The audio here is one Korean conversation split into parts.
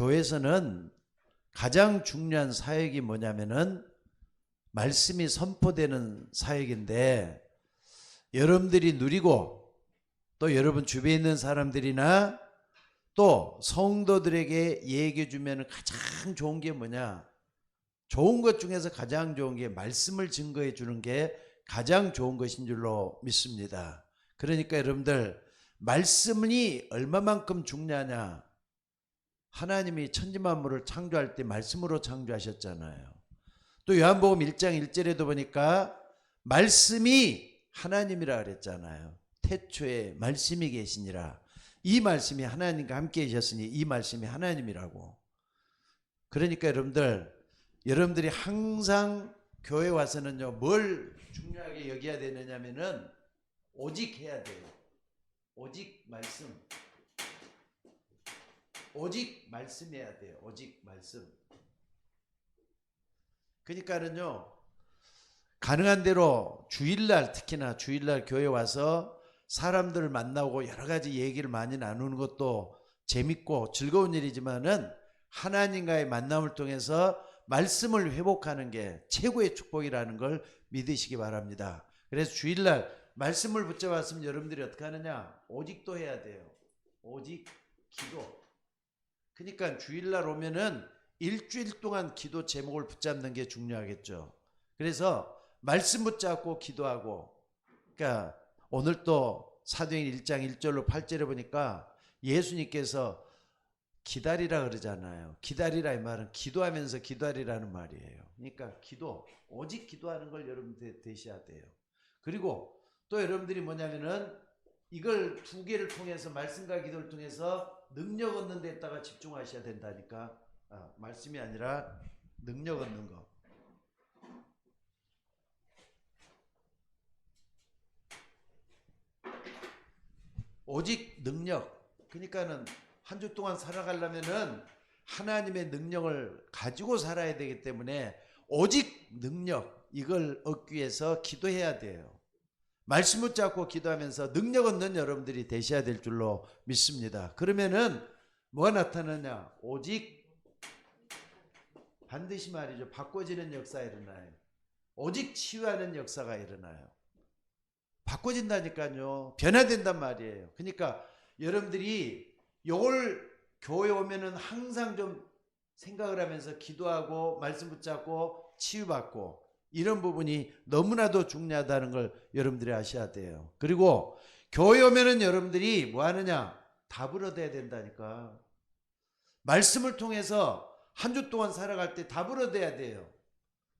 교회에서는 가장 중요한 사역이 뭐냐면은 말씀이 선포되는 사역인데, 여러분들이 누리고 또 여러분 주변에 있는 사람들이나 또 성도들에게 얘기해 주면 가장 좋은 게 뭐냐? 좋은 것 중에서 가장 좋은 게 말씀을 증거해 주는 게 가장 좋은 것인 줄로 믿습니다. 그러니까 여러분들, 말씀이 얼마만큼 중요하냐? 하나님이 천지만물을 창조할 때 말씀으로 창조하셨잖아요. 또 요한복음 1장 1절에도 보니까 말씀이 하나님이라 그랬잖아요. 태초에 말씀이 계시니라. 이 말씀이 하나님과 함께 계셨으니 이 말씀이 하나님이라고. 그러니까 여러분들이 항상 교회 와서는요, 뭘 중요하게 여겨야 되느냐면은 오직 해야 돼요. 오직 말씀. 오직 말씀해야 돼요. 오직 말씀. 그러니까는요, 가능한 대로 주일날, 특히나 주일날 교회 와서 사람들을 만나고 여러 가지 얘기를 많이 나누는 것도 재밌고 즐거운 일이지만은 하나님과의 만남을 통해서 말씀을 회복하는 게 최고의 축복이라는 걸 믿으시기 바랍니다. 그래서 주일날 말씀을 붙잡았으면 여러분들이 어떻게 하느냐? 오직도 해야 돼요. 오직 기도. 그러니까 주일날 오면은 일주일 동안 기도 제목을 붙잡는 게 중요하겠죠. 그래서 말씀 붙잡고 기도하고, 그러니까 오늘 또 사도행전 1장 1절로 8절에 보니까 예수님께서 기다리라 그러잖아요. 기다리라 이 말은 기도하면서 기다리라는 말이에요. 그러니까 기도, 오직 기도하는 걸 여러분들 되셔야 돼요. 그리고 또 여러분들이 뭐냐면은 이걸 두 개를 통해서, 말씀과 기도를 통해서 능력 얻는 데다가 집중하셔야 된다니까. 말씀이 아니라 능력 얻는 거. 오직 능력. 그러니까는 한 주 동안 살아가려면은 하나님의 능력을 가지고 살아야 되기 때문에 오직 능력, 이걸 얻기 위해서 기도해야 돼요. 말씀 붙잡고 기도하면서 능력 얻는 여러분들이 되셔야 될 줄로 믿습니다. 그러면은 뭐가 나타나냐? 오직, 반드시 말이죠, 바꿔지는 역사가 일어나요. 오직 치유하는 역사가 일어나요. 바꿔진다니까요. 변화된단 말이에요. 그러니까 여러분들이 요걸 교회 오면은 항상 좀 생각을 하면서 기도하고 말씀 붙잡고 치유받고, 이런 부분이 너무나도 중요하다는 걸 여러분들이 아셔야 돼요. 그리고 교회 오면은 여러분들이 뭐 하느냐? 답을 얻어야 된다니까. 말씀을 통해서 한 주 동안 살아갈 때 답을 얻어야 돼요.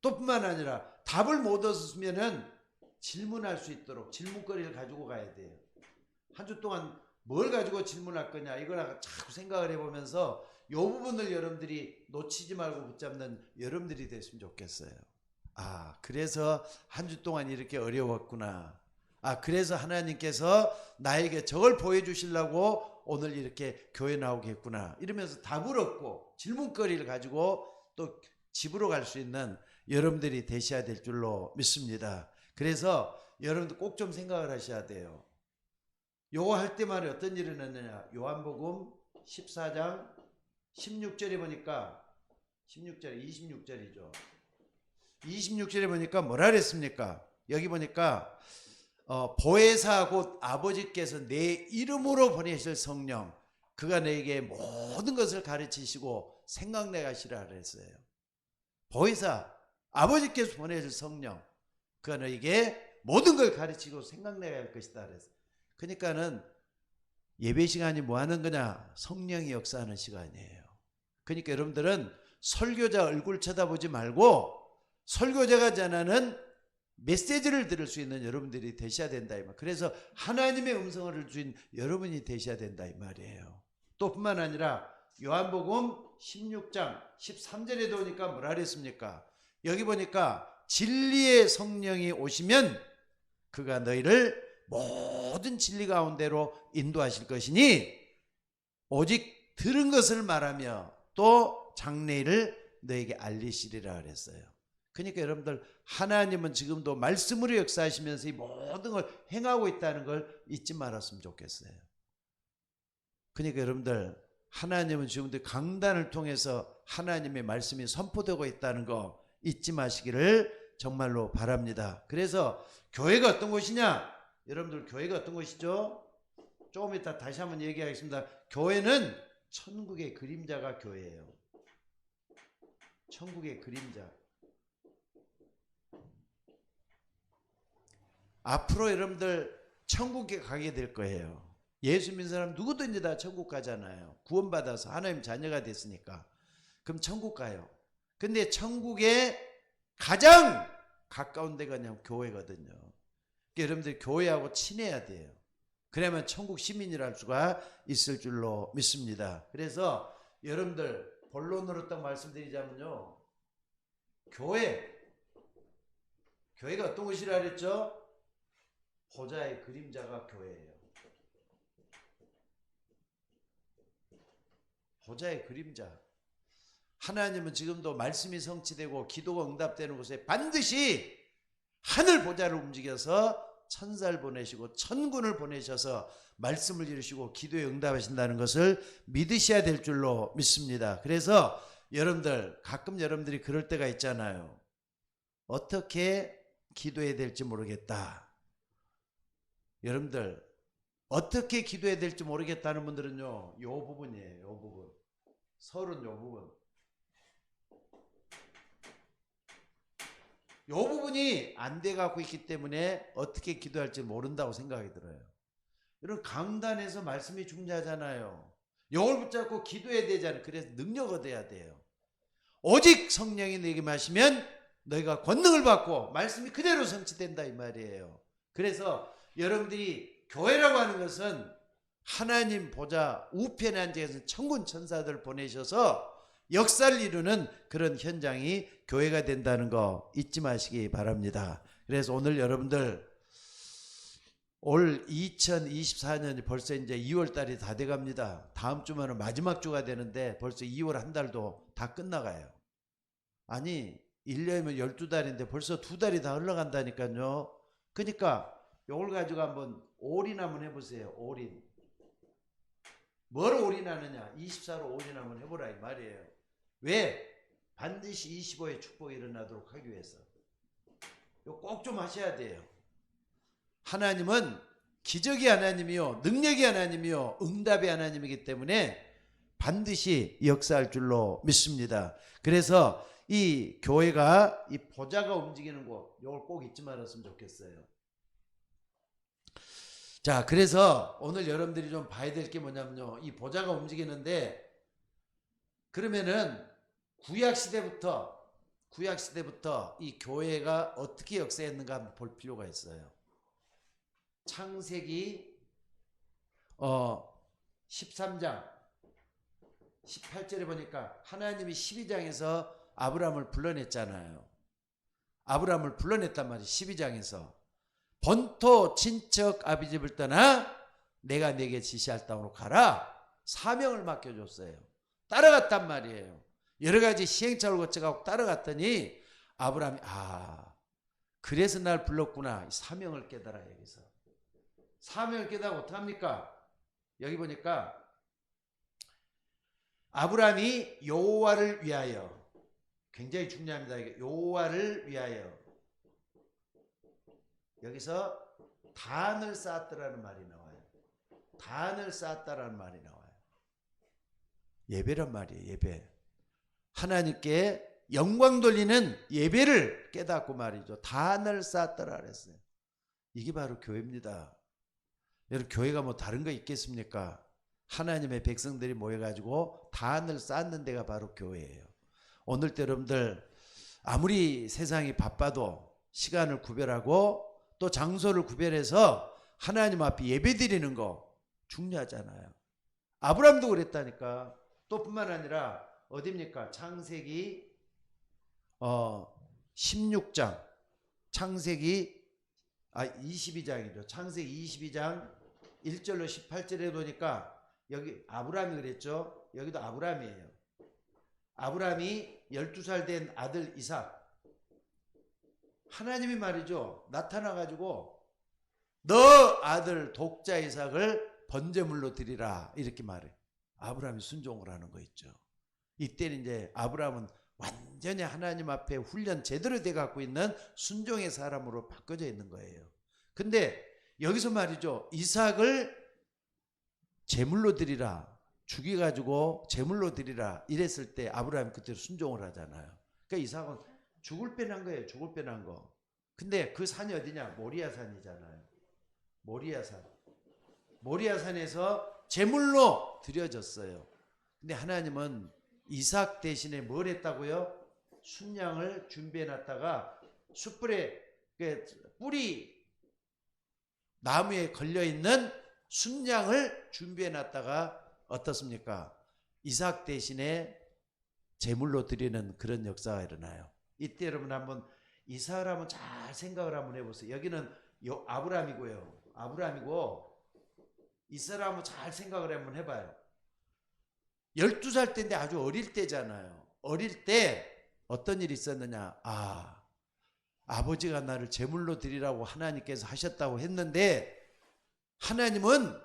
또 뿐만 아니라 답을 못 얻었으면은 질문할 수 있도록 질문거리를 가지고 가야 돼요. 한 주 동안 뭘 가지고 질문할 거냐, 이걸 자꾸 생각을 해보면서 이 부분을 여러분들이 놓치지 말고 붙잡는 여러분들이 됐으면 좋겠어요. 그래서 한 주 동안 이렇게 어려웠구나. 그래서 하나님께서 나에게 저걸 보여주시려고 오늘 이렇게 교회 나오겠구나. 이러면서 답을 얻고 질문거리를 가지고 또 집으로 갈 수 있는 여러분들이 되셔야 될 줄로 믿습니다. 그래서 여러분들 꼭 좀 생각을 하셔야 돼요. 요거 할 때만 어떤 일이 있느냐? 요한복음 14장 16절에 보니까, 16절에 26절이죠. 26절에 보니까 뭐라 그랬습니까? 여기 보니까 보혜사 곧 아버지께서 내 이름으로 보내실 성령, 그가 너에게 모든 것을 가르치시고 생각내게 하시라 그랬어요. 보혜사, 아버지께서 보내실 성령, 그가 너에게 모든 걸 가르치고 생각내게 할 것이다 그랬어요. 그러니까는 예배 시간이 뭐 하는 거냐? 성령이 역사하는 시간이에요. 그러니까 여러분들은 설교자 얼굴 쳐다보지 말고 설교자가 전하는 메시지를 들을 수 있는 여러분들이 되셔야 된다 이 말. 그래서 하나님의 음성을 들을 수 있는 여러분이 되셔야 된다 이 말이에요. 또 뿐만 아니라 요한복음 16장 13절에도 보니까 뭐라 그랬습니까? 여기 보니까 진리의 성령이 오시면 그가 너희를 모든 진리 가운데로 인도하실 것이니 오직 들은 것을 말하며 또 장래일을 너에게 알리시리라 그랬어요. 그러니까 여러분들, 하나님은 지금도 말씀으로 역사하시면서 이 모든 걸 행하고 있다는 걸 잊지 말았으면 좋겠어요. 그러니까 여러분들, 하나님은 지금도 강단을 통해서 하나님의 말씀이 선포되고 있다는 거 잊지 마시기를 정말로 바랍니다. 그래서 교회가 어떤 곳이냐? 여러분들 교회가 어떤 곳이죠? 조금 이따 다시 한번 얘기하겠습니다. 교회는 천국의 그림자가 교회예요. 천국의 그림자. 앞으로 여러분들 천국에 가게 될 거예요. 예수 믿는 사람 누구든지 다 천국 가잖아요. 구원받아서 하나님 자녀가 됐으니까. 그럼 천국 가요. 근데 천국에 가장 가까운 데가 그냥 교회거든요. 그러니까 여러분들 교회하고 친해야 돼요. 그러면 천국 시민이랄 수가 있을 줄로 믿습니다. 그래서 여러분들 본론으로 딱 말씀드리자면요. 교회가 어떤 곳이라 그랬죠? 보좌의 그림자가 교회예요. 보좌의 그림자. 하나님은 지금도 말씀이 성취되고 기도가 응답되는 곳에 반드시 하늘 보좌를 움직여서 천사를 보내시고 천군을 보내셔서 말씀을 이루시고 기도에 응답하신다는 것을 믿으셔야 될 줄로 믿습니다. 그래서 여러분들 가끔 여러분들이 그럴 때가 있잖아요. 어떻게 기도해야 될지 모르겠다. 여러분들 어떻게 기도해야 될지 모르겠다는 분들은요. 요 부분이에요. 요 부분. 설은 요 부분. 요 부분이 안 돼 갖고 있기 때문에 어떻게 기도할지 모른다고 생각이 들어요. 이런 강단에서 말씀이 중요하잖아요. 요걸 붙잡고 기도해야 되잖아요. 그래서 능력 얻어야 돼요. 오직 성령이 너에게 마시면 너희가 권능을 받고 말씀이 그대로 성취된다 이 말이에요. 그래서 여러분들이 교회라고 하는 것은 하나님 보좌 우편에 앉아서 천군 천사들 보내셔서 역사를 이루는 그런 현장이 교회가 된다는 거 잊지 마시기 바랍니다. 그래서 오늘 여러분들 올 2024년이 벌써 이제 2월 달이 다 돼 갑니다. 다음 주면은 마지막 주가 되는데 벌써 2월 한 달도 다 끝나가요. 아니 1년이면 12달인데 벌써 2달이 다 흘러간다니까요. 그러니까 이걸 가지고 한번 올인 한번 해보세요. 올인. 뭘 올인하느냐? 24로 올인 한번 해보라 이 말이에요. 왜? 반드시 25의 축복이 일어나도록 하기 위해서. 이거 꼭 좀 하셔야 돼요. 하나님은 기적의 하나님이요, 능력의 하나님이요, 응답의 하나님이기 때문에 반드시 역사할 줄로 믿습니다. 그래서 이 교회가 이 보좌가 움직이는 곳, 이걸 꼭 잊지 말았으면 좋겠어요. 자, 그래서 오늘 여러분들이 좀 봐야 될 게 뭐냐면요. 이 보좌가 움직이는데 그러면은 구약시대부터 이 교회가 어떻게 역사했는가 한번 볼 필요가 있어요. 창세기 13장 18절에 보니까 하나님이 12장에서 아브라함을 불러냈잖아요. 아브라함을 불러냈단 말이에요. 12장에서 본토 친척 아비집을 떠나 내가 내게 지시할 땅으로 가라. 사명을 맡겨줬어요. 따라갔단 말이에요. 여러 가지 시행착오를 거쳐가고 따라갔더니 아브라함이 그래서 날 불렀구나. 사명을 깨달아. 여기서 사명을 깨달아 어떡합니까? 여기 보니까 아브라함이 여호와를 위하여, 굉장히 중요합니다. 여호와를 위하여, 여기서 단을 쌓았다라는 말이 나와요. 단을 쌓았다라는 말이 나와요. 예배란 말이에요. 예배. 하나님께 영광 돌리는 예배를 깨닫고 말이죠. 단을 쌓았더라 그랬어요. 이게 바로 교회입니다. 여러분 교회가 뭐 다른 거 있겠습니까? 하나님의 백성들이 모여가지고 단을 쌓는 데가 바로 교회예요. 오늘 때 여러분들 아무리 세상이 바빠도 시간을 구별하고 또 장소를 구별해서 하나님 앞에 예배 드리는 거 중요하잖아요. 아브라함도 그랬다니까. 또 뿐만 아니라 어디입니까? 창세기 16장, 창세기 22장이죠. 창세기 22장 1절로 18절에 보니까 여기 아브라함이 그랬죠. 여기도 아브라함이에요. 아브라함이 12살 된 아들 이삭, 하나님이 말이죠. 나타나가지고 너 아들 독자 이삭을 번제물로 드리라 이렇게 말해. 아브라함이 순종을 하는 거 있죠. 이때는 이제 아브라함은 완전히 하나님 앞에 훈련 제대로 돼 갖고 있는 순종의 사람으로 바꿔져 있는 거예요. 근데 여기서 말이죠. 이삭을 제물로 드리라. 죽여가지고 제물로 드리라. 이랬을 때 아브라함이 그때로 순종을 하잖아요. 그러니까 이삭은 죽을 뻔한 거예요. 죽을 뻔한 거. 근데 그 산이 어디냐? 모리아산이잖아요. 모리아산. 모리아산에서 제물로 드려졌어요. 근데 하나님은 이삭 대신에 뭘 했다고요? 순양을 준비해 놨다가 숯불에 뿌리 나무에 걸려있는 순양을 준비해 놨다가 어떻습니까? 이삭 대신에 제물로 드리는 그런 역사가 일어나요. 이때 여러분 한번 이삭을 한번 잘 생각을 한번 해보세요. 여기는 아브라함이고요. 아브라함이고 이삭을 한번 잘 생각을 한번 해봐요. 12살 때인데 아주 어릴 때잖아요. 어릴 때 어떤 일이 있었느냐? 아버지가 나를 제물로 드리라고 하나님께서 하셨다고 했는데 하나님은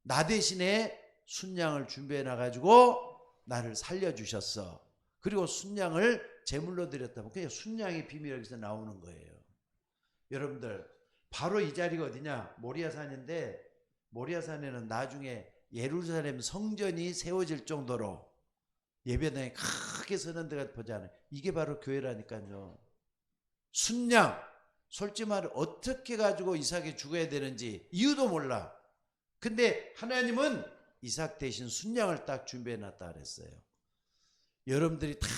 나 대신에 순양을 준비해 놔가지고 나를 살려주셨어. 그리고 순양을 제물로 드렸다면 그냥 순양의 비밀이 여기서 나오는 거예요. 여러분들 바로 이 자리가 어디냐? 모리아산인데 모리아산에는 나중에 예루살렘 성전이 세워질 정도로 예배당에 크게 서는 데가 보잖아요. 이게 바로 교회라니까요. 순양, 솔직히 말해 어떻게 가지고 이삭이 죽어야 되는지 이유도 몰라. 근데 하나님은 이삭 대신 순양을 딱 준비해 놨다 그랬어요. 여러분들이 다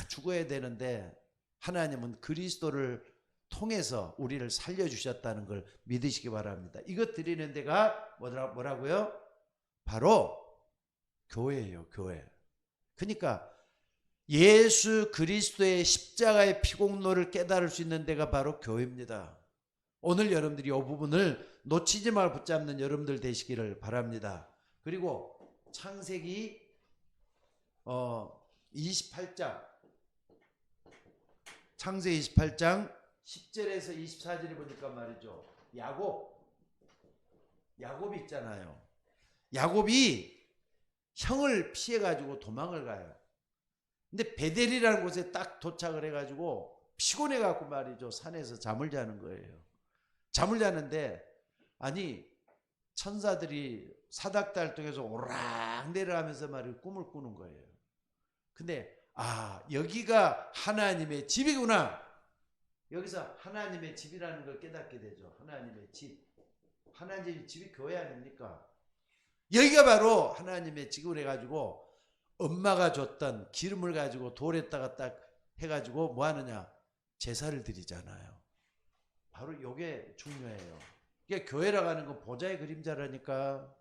죽어야 되는데 하나님은 그리스도를 통해서 우리를 살려주셨다는 걸 믿으시기 바랍니다. 이것 드리는 데가 뭐라고요? 바로 교회예요. 교회. 그러니까 예수 그리스도의 십자가의 피공로를 깨달을 수 있는 데가 바로 교회입니다. 오늘 여러분들이 이 부분을 놓치지 말고 붙잡는 여러분들 되시기를 바랍니다. 그리고 창세기 28장 창세기 28장 10절에서 24절에 보니까 말이죠. 야곱이 있잖아요. 야곱이 형을 피해가지고 도망을 가요. 근데 베델이라는 곳에 딱 도착을 해가지고 피곤해갖고 말이죠. 산에서 잠을 자는 거예요. 잠을 자는데 아니 천사들이 사닥달 통해서 오락 내려가면서 말이죠. 꿈을 꾸는 거예요. 근데 여기가 하나님의 집이구나. 여기서 하나님의 집이라는 걸 깨닫게 되죠. 하나님의 집. 하나님의 집이 교회 아닙니까? 여기가 바로 하나님의 집을 해가지고 엄마가 줬던 기름을 가지고 돌에다가 딱 해가지고 뭐 하느냐? 제사를 드리잖아요. 바로 이게 중요해요. 이게 교회라고 하는 건 보좌의 그림자라니까.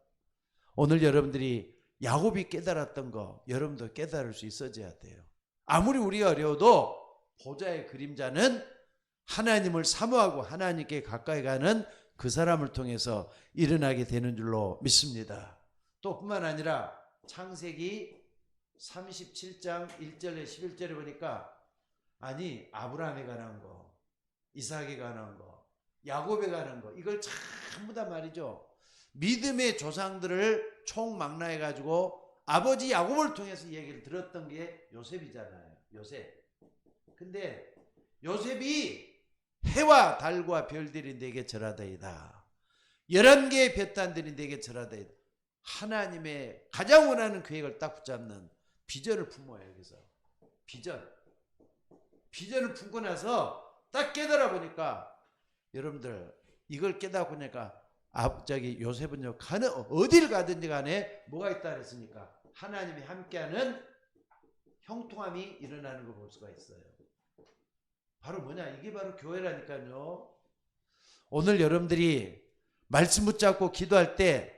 오늘 여러분들이 야곱이 깨달았던 거 여러분도 깨달을 수 있어져야 돼요. 아무리 우리가 어려워도 보좌의 그림자는 하나님을 사모하고 하나님께 가까이 가는 그 사람을 통해서 일어나게 되는 줄로 믿습니다. 또 뿐만 아니라 창세기 37장 1절에 11절에 보니까 아브라함에 관한 거, 이삭에 관한 거, 야곱에 관한 거 이걸 전부 다 말이죠. 믿음의 조상들을 총망라해 가지고 아버지 야곱을 통해서 얘기를 들었던 게 요셉이잖아요. 요셉. 근데 요셉이 해와 달과 별들이 내게 절하다이다. 11개의 볕단들이 내게 절하다이다. 하나님의 가장 원하는 계획을 딱 붙잡는 비전을 품어요. 여기서 비전을 품고 나서 딱 깨달아 보니까 여러분들 이걸 깨닫고 보니까 요셉은요 어디를 가든지 간에 뭐가 있다 그랬습니까? 하나님이 함께하는 형통함이 일어나는 걸 볼 수가 있어요. 바로 뭐냐? 이게 바로 교회라니까요. 오늘 여러분들이 말씀 붙잡고 기도할 때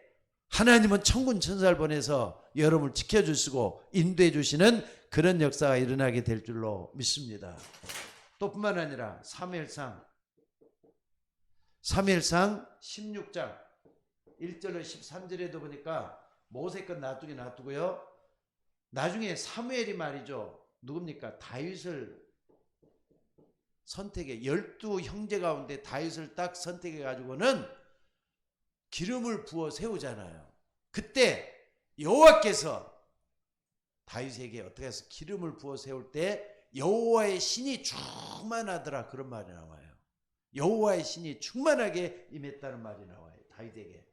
하나님은 천군 천사를 보내서 여러분을 지켜주시고 인도해 주시는 그런 역사가 일어나게 될 줄로 믿습니다. 또 뿐만 아니라 사무엘상 16장 1절로 13절에도 보니까 모세 것 놔두고요. 나중에 사무엘이 말이죠. 누굽니까? 다윗을 선택해 12 형제 가운데 다윗을 딱 선택해 가지고는 기름을 부어 세우잖아요. 그때 여호와께서 다윗에게 어떻게 해서 기름을 부어 세울 때 여호와의 신이 충만하더라, 그런 말이 나와요. 여호와의 신이 충만하게 임했다는 말이 나와요, 다윗에게.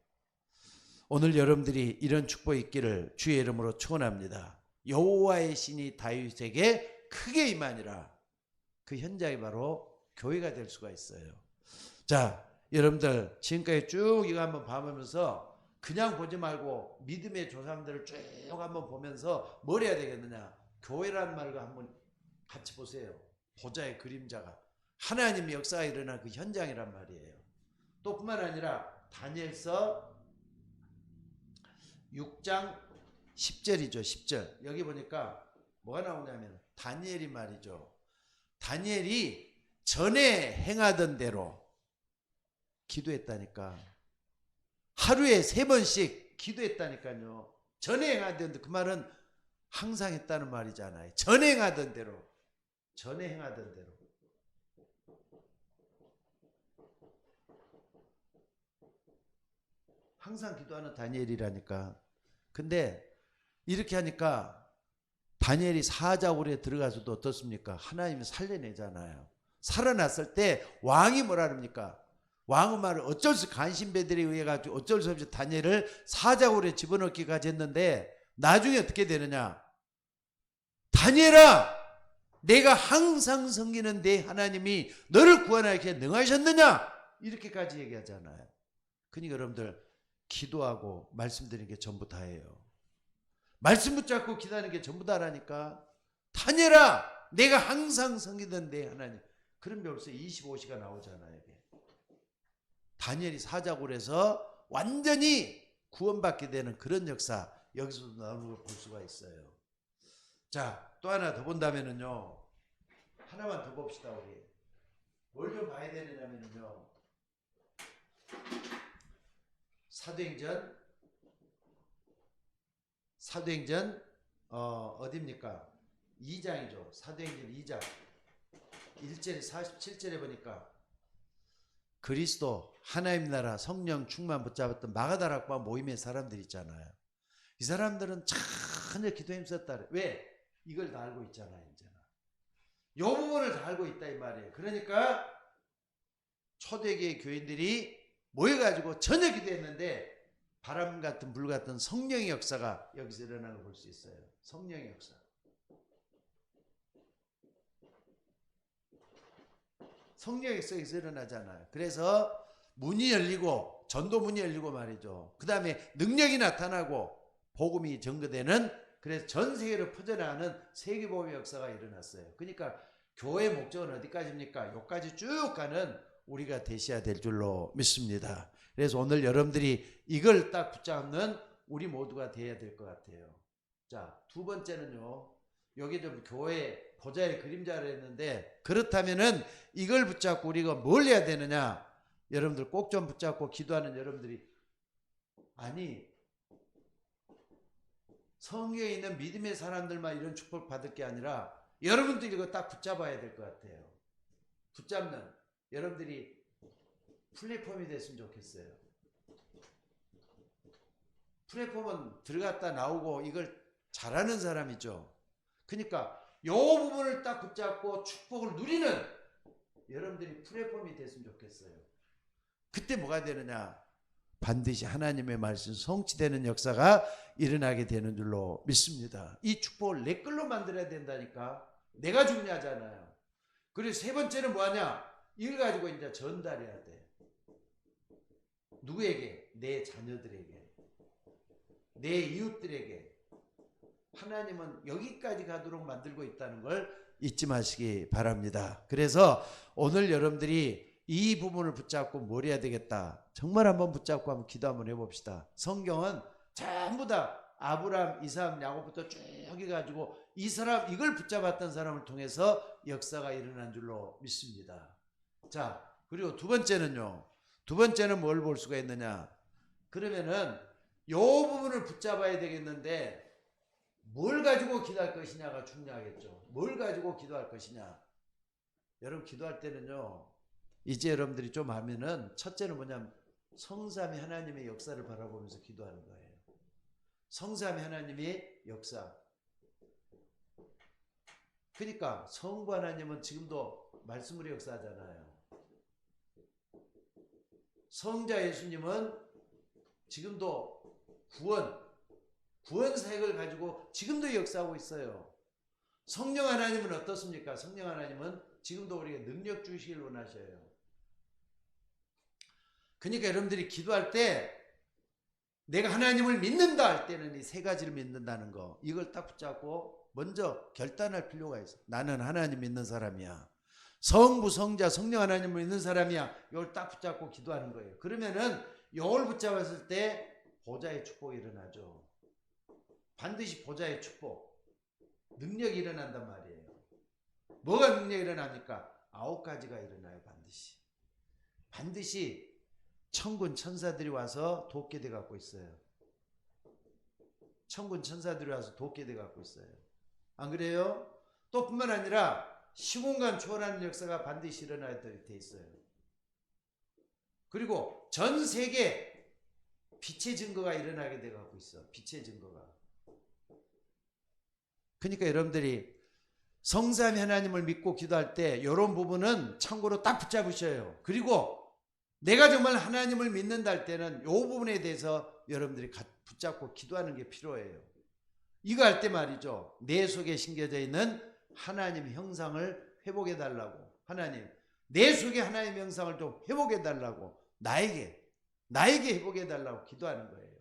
오늘 여러분들이 이런 축복이 있기를 주의 이름으로 축원합니다. 여호와의 신이 다윗에게 크게 임하니라. 그 현장이 바로 교회가 될 수가 있어요. 자, 여러분들 지금까지 쭉 이거 한번 봐보면서 그냥 보지 말고 믿음의 조상들을 쭉 한번 보면서 뭘 해야 되겠느냐? 교회라는 말과 한번 같이 보세요. 보좌의 그림자가 하나님의 역사가 일어난 그 현장이란 말이에요. 또 뿐만 아니라 다니엘서 6장 10절이죠. 10절. 여기 보니까 뭐가 나오냐면 다니엘이 말이죠. 다니엘이 전에 행하던 대로 기도했다니까. 하루에 3번씩 기도했다니까요. 전에 행하던 대로, 그 말은 항상 했다는 말이잖아요. 전에 행하던 대로. 전에 행하던 대로. 항상 기도하는 다니엘이라니까. 근데 이렇게 하니까 다니엘이 사자굴에 들어가서도 어떻습니까? 하나님이 살려내잖아요. 살아났을 때 왕이 뭐라 그럽니까? 왕은 말을 어쩔 수 간신배들에 의해 가지고 어쩔 수 없이 다니엘을 사자굴에 집어넣기까지 했는데 나중에 어떻게 되느냐? 다니엘아, 내가 항상 섬기는 내 하나님이 너를 구원하기에 능하셨느냐? 이렇게까지 얘기하잖아요. 그러니까 여러분들 기도하고 말씀드리는 게 전부 다예요. 말씀 붙잡고 기도하는 게 전부 다라니까. 다니엘아, 내가 항상 섬기던 내 하나님. 그런 벌써 25시가 나오잖아요. 이게. 다니엘이 사자굴에서 완전히 구원받게 되는 그런 역사, 여기서도 나오는 걸 볼 수가 있어요. 자, 또 하나 더 본다면은요, 하나만 더 봅시다. 우리 뭘 좀 봐야 되느냐면요, 사도행전 어디입니까? 2장이죠. 사도행전 2장 1절에 47절에 보니까 그리스도 하나님 나라 성령 충만 붙잡았던 마가다락과 모임의 사람들 있잖아요. 이 사람들은 전혀 기도에 힘썼다. 왜? 이걸 다 알고 있잖아요. 이제는 이 부분을 다 알고 있다 이 말이에요. 그러니까 초대교회 교인들이 모여가지고 전혀 기도했는데 바람 같은 불 같은 성령의 역사가 여기서 일어나는 걸 볼 수 있어요. 성령의 역사. 성령의 역사가 일어나잖아요. 그래서 문이 열리고 전도 문이 열리고 말이죠. 그 다음에 능력이 나타나고 복음이 전거되는, 그래서 전 세계로 퍼져나가는 세계복음의 역사가 일어났어요. 그러니까 교회의 목적은 어디까지입니까? 여기까지 쭉 가는 우리가 되셔야 될 줄로 믿습니다. 그래서 오늘 여러분들이 이걸 딱 붙잡는 우리 모두가 되어야 될 것 같아요. 자, 두 번째는요, 여기 좀 교회 보좌의 그림자를 했는데, 그렇다면은 이걸 붙잡고 우리가 뭘 해야 되느냐? 여러분들 꼭 좀 붙잡고 기도하는 여러분들이, 아니 성경에 있는 믿음의 사람들만 이런 축복 받을 게 아니라 여러분들이 이거 딱 붙잡아야 될 것 같아요. 붙잡는 여러분들이 플랫폼이 됐으면 좋겠어요. 플랫폼은 들어갔다 나오고 이걸 잘하는 사람이죠. 그러니까 이 부분을 딱 붙잡고 축복을 누리는 여러분들이 플랫폼이 됐으면 좋겠어요. 그때 뭐가 되느냐? 반드시 하나님의 말씀 성취되는 역사가 일어나게 되는 줄로 믿습니다. 이 축복을 내 걸로 만들어야 된다니까. 내가 중요하잖아요. 그리고 세 번째는 뭐하냐? 이걸 가지고 이제 전달해야 돼. 누구에게? 내 자녀들에게, 내 이웃들에게. 하나님은 여기까지 가도록 만들고 있다는 걸 잊지 마시기 바랍니다. 그래서 오늘 여러분들이 이 부분을 붙잡고 뭘 해야 되겠다. 정말 한번 붙잡고 한번 기도 한번 해봅시다. 성경은 전부 다 아브라함, 이삭, 야곱부터 쭉 해가지고 이 사람, 이걸 붙잡았던 사람을 통해서 역사가 일어난 줄로 믿습니다. 자, 그리고 두 번째는요. 두 번째는 뭘 볼 수가 있느냐? 그러면은 이 부분을 붙잡아야 되겠는데 뭘 가지고 기도할 것이냐가 중요하겠죠. 뭘 가지고 기도할 것이냐. 여러분 기도할 때는요, 이제 여러분들이 좀 하면은 첫째는 뭐냐면 성삼위 하나님의 역사를 바라보면서 기도하는 거예요. 성삼위 하나님의 역사. 그러니까 성부 하나님은 지금도 말씀으로 역사하잖아요. 성자 예수님은 지금도 구원 사역을 가지고 지금도 역사하고 있어요. 성령 하나님은 어떻습니까? 성령 하나님은 지금도 우리에게 능력 주시길 원하셔요. 그러니까 여러분들이 기도할 때 내가 하나님을 믿는다 할 때는 이 세 가지를 믿는다는 거, 이걸 딱 붙잡고 먼저 결단할 필요가 있어. 나는 하나님 믿는 사람이야. 성부, 성자, 성령 하나님을 믿는 사람이야. 이걸 딱 붙잡고 기도하는 거예요. 그러면은 이걸 붙잡았을 때 보좌의 축복이 일어나죠. 반드시 보좌의 축복, 능력이 일어난단 말이에요. 뭐가 능력이 일어납니까? 9가지가 일어나요. 반드시 천군 천사들이 와서 돕게 돼 갖고 있어요. 천군 천사들이 와서 돕게 돼 갖고 있어요. 안 그래요? 또 뿐만 아니라 시공간 초월하는 역사가 반드시 일어나야 돼 있어요. 그리고 전 세계 빛의 증거가 일어나게 돼 갖고 있어. 빛의 증거가. 그러니까 여러분들이 성삼위 하나님을 믿고 기도할 때 이런 부분은 참고로 딱 붙잡으셔요. 그리고 내가 정말 하나님을 믿는다 할 때는 이 부분에 대해서 여러분들이 붙잡고 기도하는 게 필요해요. 이거 할 때 말이죠. 내 속에 심겨져 있는 하나님 형상을 회복해 달라고. 하나님, 내 속에 하나님 형상을 좀 회복해 달라고. 나에게 회복해 달라고 기도하는 거예요.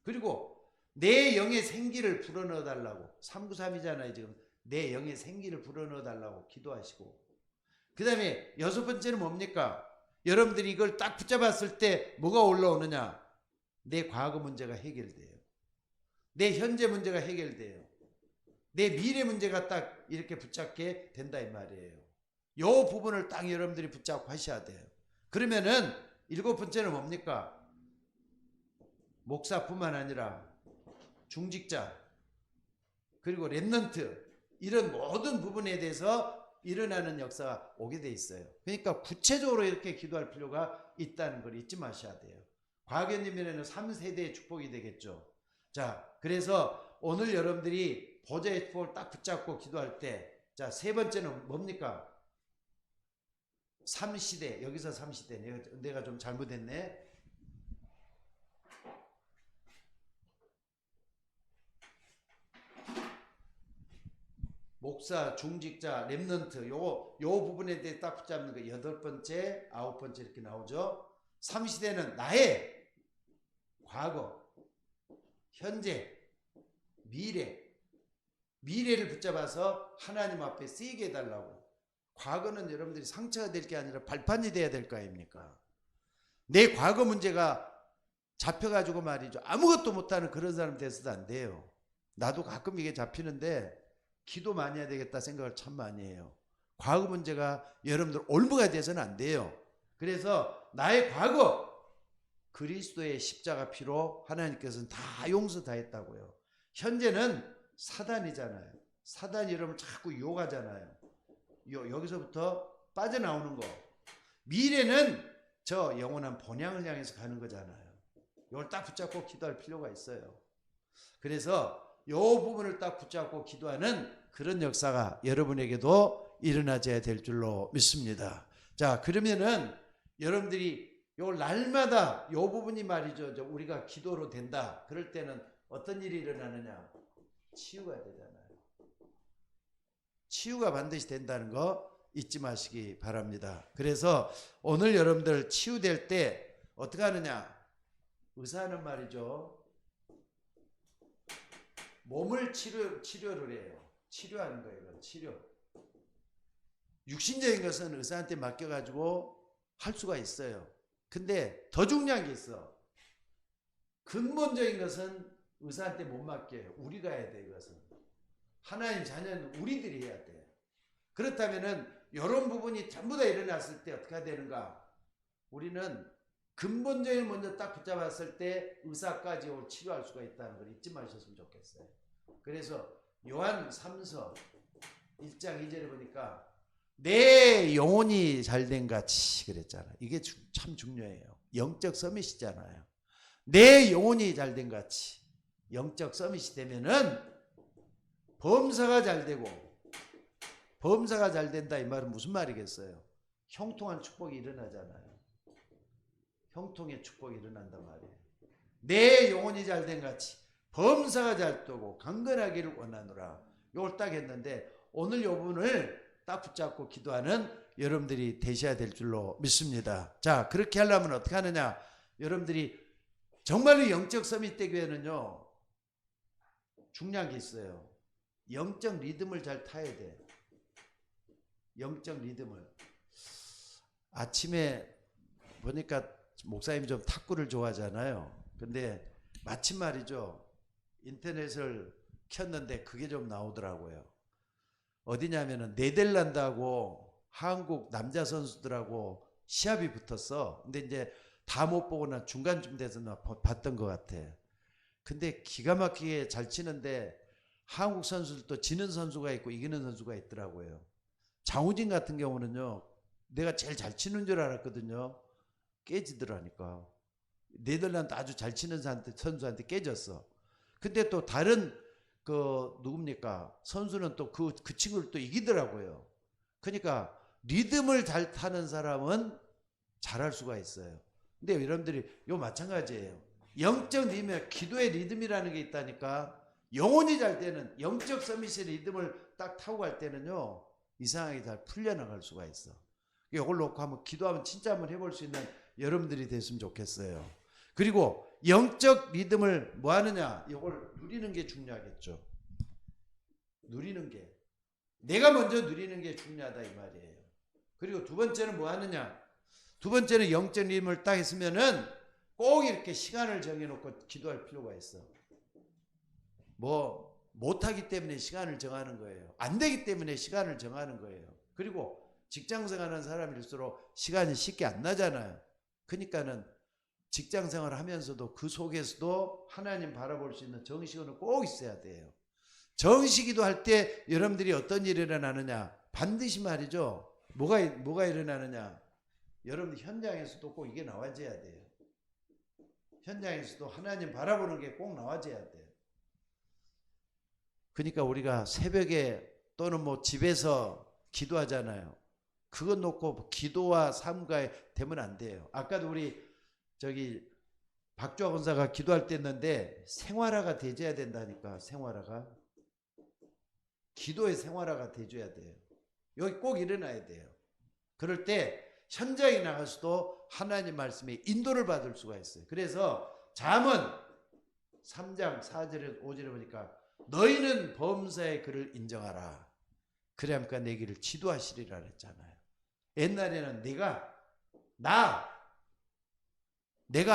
그리고 내 영의 생기를 불어넣어 달라고. 393이잖아요 지금. 내 영의 생기를 불어넣어 달라고 기도하시고. 그 다음에 6번째는 뭡니까? 여러분들이 이걸 딱 붙잡았을 때 뭐가 올라오느냐? 내 과거 문제가 해결돼요. 내 현재 문제가 해결돼요. 내 미래 문제가 딱 이렇게 붙잡게 된다 이 말이에요. 이 부분을 딱 여러분들이 붙잡고 하셔야 돼요. 그러면은 7번째는 뭡니까? 목사뿐만 아니라 중직자 그리고 렘넌트 이런 모든 부분에 대해서 일어나는 역사가 오게 돼 있어요. 그러니까 구체적으로 이렇게 기도할 필요가 있다는 걸 잊지 마셔야 돼요. 과거님에는 3세대의 축복이 되겠죠. 자, 그래서 오늘 여러분들이 보좌의 축복을 딱 붙잡고 기도할 때, 자, 3번째는 뭡니까? 3시대, 여기서 3시대. 내가 좀 잘못했네. 목사, 중직자, 렘넌트 요 부분에 대해 딱 붙잡는 거 8번째, 9번째 이렇게 나오죠. 3시대는 나의 과거, 현재, 미래를 붙잡아서 하나님 앞에 쓰이게 해달라고. 과거는 여러분들이 상처가 될 게 아니라 발판이 돼야 될 거 아닙니까? 내 과거 문제가 잡혀가지고 말이죠. 아무것도 못하는 그런 사람 돼서도 안 돼요. 나도 가끔 이게 잡히는데 기도 많이 해야 되겠다 생각을 참 많이 해요. 과거 문제가 여러분들 올무가 돼서는 안 돼요. 그래서 나의 과거 그리스도의 십자가 피로 하나님께서는 다 용서 다 했다고요. 현재는 사단이잖아요. 사단이 여러분 자꾸 유혹하잖아요. 여기서부터 빠져나오는 거. 미래는 저 영원한 본향을 향해서 가는 거잖아요. 이걸 딱 붙잡고 기도할 필요가 있어요. 그래서 이 부분을 딱 붙잡고 기도하는 그런 역사가 여러분에게도 일어나져야 될 줄로 믿습니다. 자, 그러면은 여러분들이 요 날마다 요 부분이 말이죠. 우리가 기도로 된다. 그럴 때는 어떤 일이 일어나느냐? 치유가 되잖아요. 치유가 반드시 된다는 거 잊지 마시기 바랍니다. 그래서 오늘 여러분들 치유될 때 어떻게 하느냐? 의사는 말이죠. 몸을 치료를 해요. 치료하는 거예요. 치료. 육신적인 것은 의사한테 맡겨가지고 할 수가 있어요. 근데 더 중요한 게 있어. 근본적인 것은 의사한테 못 맡겨요. 우리가 해야 돼. 이것은 하나님 자녀는 우리들이 해야 돼. 그렇다면은 이런 부분이 전부 다 일어났을 때 어떻게 해야 되는가? 우리는 근본적인 먼저 딱 붙잡았을 때 의사까지 치료할 수가 있다는 걸 잊지 마셨으면 좋겠어요. 그래서 요한 3서 1장 2절에 보니까 내 영혼이 잘된 같이 그랬잖아요. 이게 참 중요해요. 영적 서밋이잖아요. 내 영혼이 잘된 같이 영적 서밋이 되면은 범사가 잘 되고 범사가 잘 된다 이 말은 무슨 말이겠어요? 형통한 축복이 일어나잖아요. 형통의 축복이 일어난단 말이에요. 내 영혼이 잘된 같이 범사가 잘 되고 강건하기를 원하노라. 이걸 딱 했는데 오늘 요 부분을 딱 붙잡고 기도하는 여러분들이 되셔야 될 줄로 믿습니다. 자, 그렇게 하려면 어떻게 하느냐? 여러분들이 정말로 영적 서밋 되기 위해는요, 중요한 게 있어요. 영적 리듬을 잘 타야 돼. 영적 리듬을. 아침에 보니까 목사님 좀 탁구를 좋아하잖아요. 근데 마침 말이죠, 인터넷을 켰는데 그게 좀 나오더라고요. 어디냐면은 네덜란드하고 한국 남자 선수들하고 시합이 붙었어. 근데 이제 다 못 보거나 중간쯤 돼서 나 봤던 것 같아. 근데 기가 막히게 잘 치는데 한국 선수들도 지는 선수가 있고 이기는 선수가 있더라고요. 장우진 같은 경우는요, 내가 제일 잘 치는 줄 알았거든요. 깨지더라니까. 네덜란드 아주 잘 치는 선수한테 깨졌어. 근데 또 다른 누굽니까? 선수는 또 그 친구를 또 이기더라고요. 그러니까 리듬을 잘 타는 사람은 잘할 수가 있어요. 근데 여러분들이 요 마찬가지예요. 영적 리듬, 기도의 리듬이라는 게 있다니까. 영혼이 잘 때는 영적 서밋의 리듬을 딱 타고 갈 때는요, 이상하게 잘 풀려나갈 수가 있어. 이걸 놓고 한번 기도하면 진짜 한번 해볼 수 있는 여러분들이 됐으면 좋겠어요. 그리고 영적 리듬을 뭐 하느냐? 이걸 누리는 게 중요하겠죠. 누리는 게. 내가 먼저 누리는 게 중요하다 이 말이에요. 그리고 두 번째는 뭐 하느냐? 두 번째는 영적 리듬을 딱 했으면은 꼭 이렇게 시간을 정해놓고 기도할 필요가 있어. 뭐 못하기 때문에 시간을 정하는 거예요. 안 되기 때문에 시간을 정하는 거예요. 그리고 직장생활하는 사람일수록 시간이 쉽게 안 나잖아요. 그러니까는 직장생활 하면서도 그 속에서도 하나님 바라볼 수 있는 정식은 꼭 있어야 돼요. 정식기도 할 때 여러분들이 어떤 일이 일어나느냐? 반드시 말이죠. 뭐가 일어나느냐? 여러분들 현장에서도 꼭 이게 나와줘야 돼요. 현장에서도 하나님 바라보는 게 꼭 나와줘야 돼요. 그러니까 우리가 새벽에 또는 뭐 집에서 기도하잖아요. 그거 놓고 기도와 삶과 되면 안 돼요. 아까도 우리 박주아 권사가 기도할 때 했는데 생활화가 되줘야 된다니까. 생활화가. 기도의 생활화가 되줘야 돼요. 여기 꼭 일어나야 돼요. 그럴 때 현장에 나가서도 하나님 말씀에 인도를 받을 수가 있어요. 그래서 잠언 3장 4절에 5절에 보니까 너희는 범사의 그를 인정하라. 그래야니까 내 길을 지도하시리라 그랬잖아요. 옛날에는 내가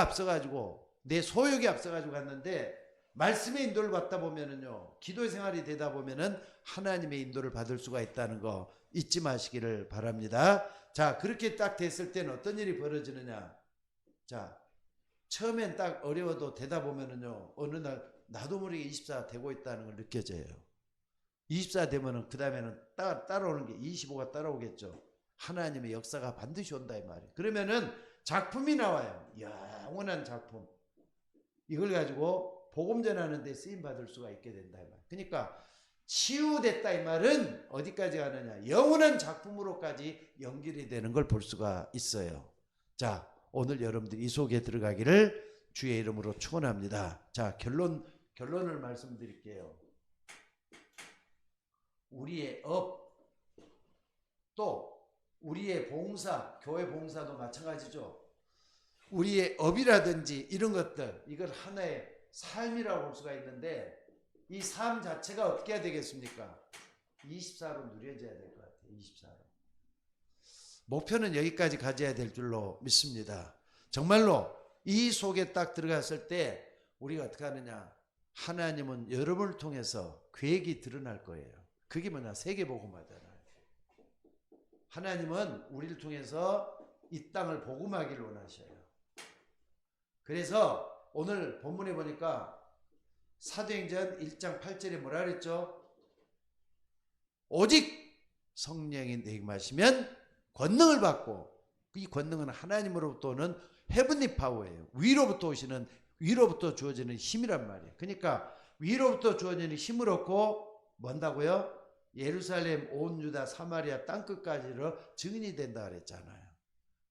앞서가지고 내 소욕이 앞서가지고 갔는데 말씀의 인도를 받다 보면은요, 기도의 생활이 되다 보면은 하나님의 인도를 받을 수가 있다는 거 잊지 마시기를 바랍니다. 자, 그렇게 딱 됐을 때는 어떤 일이 벌어지느냐? 자, 처음엔 딱 어려워도 되다 보면은요, 어느 날 나도 모르게 24 되고 있다는 걸 느껴져요. 24 되면은 그 다음에는 따라오는 게 25가 따라오겠죠. 하나님의 역사가 반드시 온다 이 말이에요. 그러면은 작품이 나와요. 영원한 작품. 이걸 가지고 복음 전하는 데 쓰임 받을 수가 있게 된다 이 말이에요. 그러니까 치유됐다 이 말은 어디까지 가느냐? 영원한 작품으로까지 연결이 되는 걸 볼 수가 있어요. 자, 오늘 여러분들 이 속에 들어가기를 주의 이름으로 축원합니다. 자, 결론을 말씀드릴게요. 우리의 업, 또 우리의 봉사, 교회 봉사도 마찬가지죠. 우리의 업이라든지 이런 것들, 이걸 하나의 삶이라고 볼 수가 있는데 이 삶 자체가 어떻게 해야 되겠습니까? 24로 누려져야 될 것 같아요. 24로. 목표는 여기까지 가져야 될 줄로 믿습니다. 정말로 이 속에 딱 들어갔을 때 우리가 어떻게 하느냐? 하나님은 여러분을 통해서 계획이 드러날 거예요. 그게 뭐냐? 세계복음화잖아요. 하나님은 우리를 통해서 이 땅을 복음하기를 원하셔요. 그래서 오늘 본문에 보니까 사도행전 1장 8절에 뭐라 그랬죠? 오직 성령이 내게 마시면 권능을 받고, 이 권능은 하나님으로부터 오는 헤븐리 파워예요. 위로부터 주어지는 힘이란 말이에요. 그러니까 위로부터 주어지는 힘을 얻고 뭔다고요? 예루살렘, 온 유다, 사마리아 땅끝까지로 증인이 된다 그랬잖아요.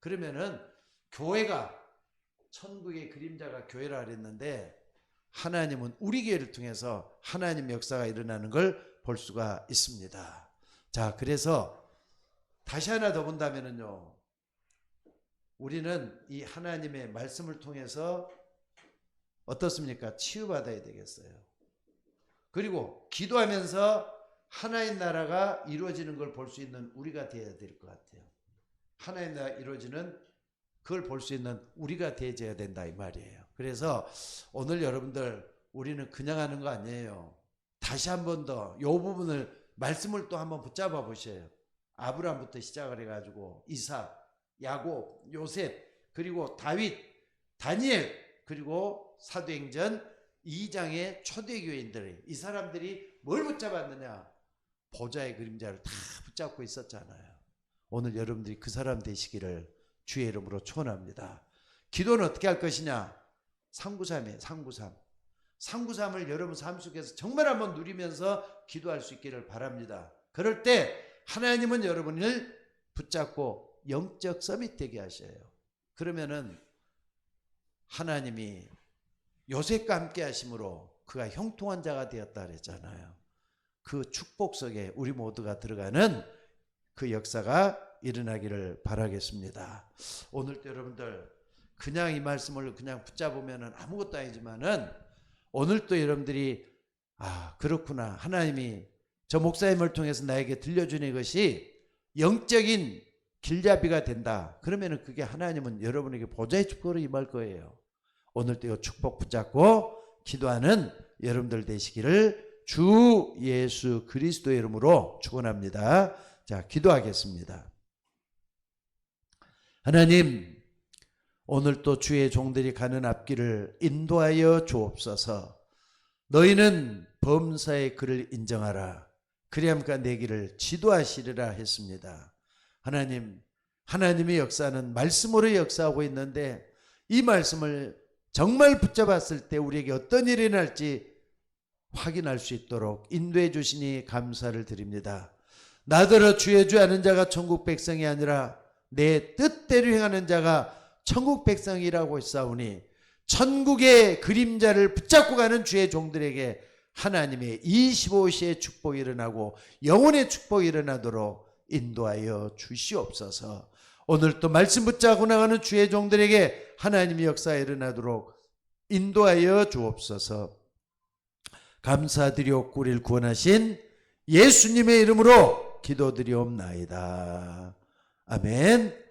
그러면은 교회가, 천국의 그림자가 교회라 그랬는데 하나님은 우리 교회를 통해서 하나님 역사가 일어나는 걸 볼 수가 있습니다. 자, 그래서 다시 하나 더 본다면은요, 우리는 이 하나님의 말씀을 통해서 어떻습니까? 치유받아야 되겠어요. 그리고 기도하면서 하나님 나라가 이루어지는 걸 볼 수 있는 우리가 되어야 될 것 같아요. 하나님 나라가 이루어지는 그걸 볼 수 있는 우리가 되어야 된다 이 말이에요. 그래서 오늘 여러분들, 우리는 그냥 하는 거 아니에요. 다시 한 번 더 이 부분을, 말씀을 또 한번 붙잡아 보셔요. 아브라함부터 시작을 해가지고 이삭, 야곱, 요셉, 그리고 다윗, 다니엘, 그리고 사도행전 2장의 초대교인들, 이 사람들이 뭘 붙잡았느냐? 보좌의 그림자를 다 붙잡고 있었잖아요. 오늘 여러분들이 그 사람 되시기를 주의 이름으로 축원합니다. 기도는 어떻게 할 것이냐? 393이에요. 393. 393을 여러분 삶 속에서 정말 한번 누리면서 기도할 수 있기를 바랍니다. 그럴 때 하나님은 여러분을 붙잡고 영적 서밋 되게 하셔요. 그러면은 하나님이 요셉과 함께 하심으로 그가 형통한 자가 되었다 그랬잖아요. 그 축복 속에 우리 모두가 들어가는 그 역사가 일어나기를 바라겠습니다. 오늘도 여러분들 그냥 이 말씀을 그냥 붙잡으면 아무것도 아니지만은, 오늘도 여러분들이 그렇구나, 하나님이 저 목사님을 통해서 나에게 들려주는 것이 영적인 길잡이가 된다. 그러면은 그게 하나님은 여러분에게 보좌의 축복으로 임할 거예요. 오늘도 이 축복 붙잡고 기도하는 여러분들 되시기를 주 예수 그리스도의 이름으로 축원합니다. 자, 기도하겠습니다. 하나님, 오늘 또 주의 종들이 가는 앞길을 인도하여 주옵소서. 너희는 범사의 그를 인정하라. 그리함과 내 길을 지도하시리라 했습니다. 하나님, 하나님의 역사는 말씀으로 역사하고 있는데 이 말씀을 정말 붙잡았을 때 우리에게 어떤 일이 날지 확인할 수 있도록 인도해 주시니 감사를 드립니다. 나더러 주의 주 아는 자가 천국 백성이 아니라 내 뜻대로 행하는 자가 천국 백성이라고 했사오니, 천국의 그림자를 붙잡고 가는 주의 종들에게 하나님의 25시의 축복이 일어나고 영혼의 축복이 일어나도록 인도하여 주시옵소서. 오늘 또 말씀 붙잡고 나가는 주의 종들에게 하나님의 역사가 일어나도록 인도하여 주옵소서. 감사드리옵고 우리를 구원하신 예수님의 이름으로 기도드리옵나이다. 아멘.